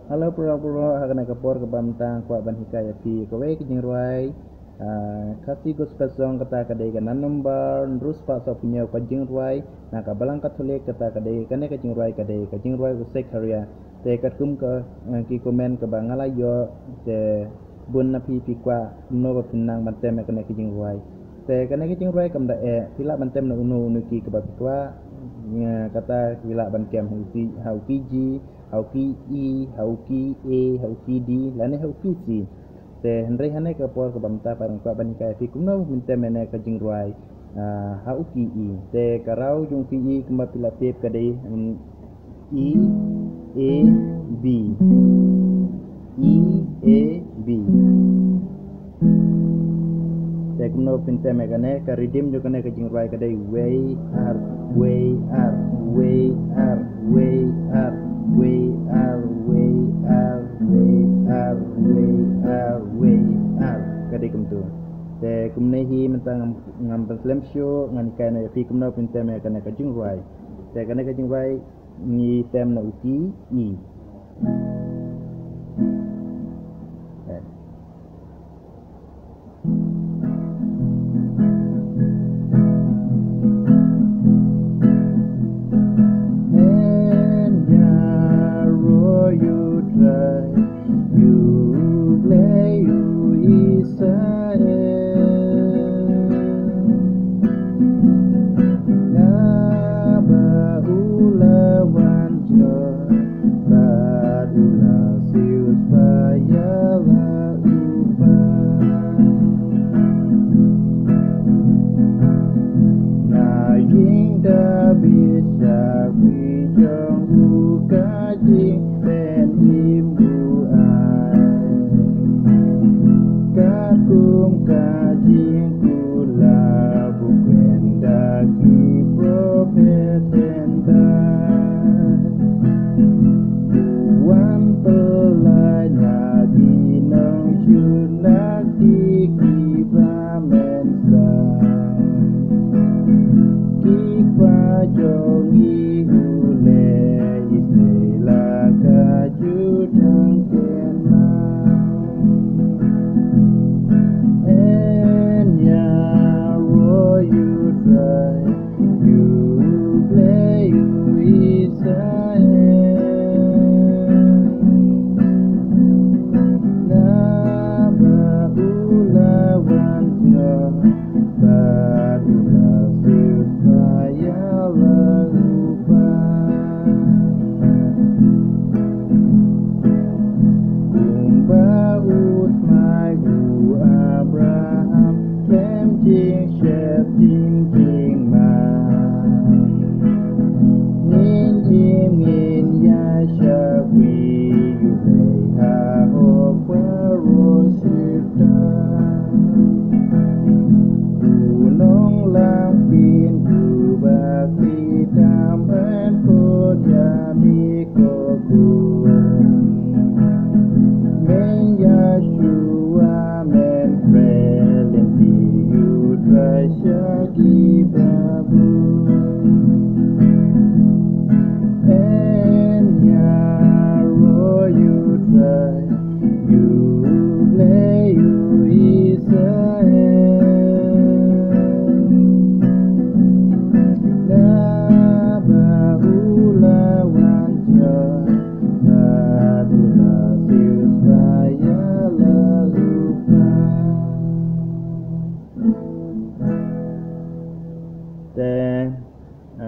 Halo pura-pura hakana kapor ke bamtang kwa ban hikaya pi kowe kijing ruai kasi gus kasong kata kadai kanan nomor terus pak so punya kajing ruai na ka balang katolik kata kadai kane kajing ruai usai karya te katkum ke ki komen ke bangala yo te bun na pi kwa no ba pinang bantem kane kajing ruai te kane kajing ruai kam da pila bantem na unu ki ke kwa kata pila ban kem hau piji hau ki hau ki hau ki di lane hau ki si te hendrai hane ke por ke bamta parang kwa ban kai fi kumno minte mene ka jingruai hau ki te karau jung ki kemba pila tep kadai i a b b te kumno pinte megane ka redeem jo kane ka jingruai kadai way r kadai kumtu te kumne hi mentang ngam slam show ngan kana fi kumno pinte me kana ka jingruai te kana ka jingruai ni tem na uti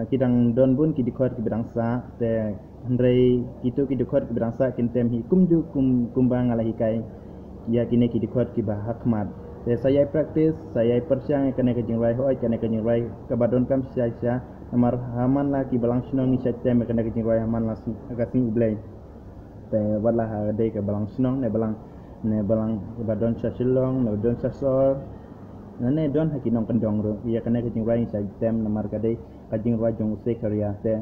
kidang don bun ki dikot ki bidang sa te hendrai itu ki dikot ki bidang sa kin tem hi kumju kumbang ala hikai ya kine ki dikot ki bah hakmat te saya praktis saya persyang kene ke jingrai hoi kene ke jingrai ke badon kam sia amar haman la ki balang snong ni tem kene ke jingrai haman la ka sing ublai te wala ha de ke balang snong ne balang badon sa silong ne badon sa sor nane don hakinong kendong ro ya kene ke jingrai sa tem namar ka de kajing ruai jong usai karya te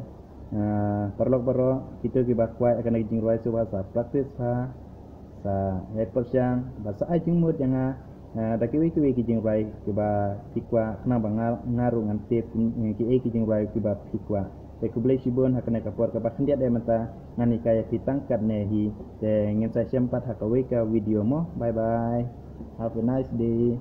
perlok baro kita ki bakwa akan kajing ruai suwa sa praktis sa persyang bahasa ajing mud yang kiwi ki jing rai ki ba pikwa kena ba ngaru ngan tep ki jing rai ki ba pikwa te ku blai sibon hakane ka por ka ba khendiat de mata ngani kaya pitangkat ne hi te ngin sa sempat hakawe ka video mo. Bye bye, have a nice day.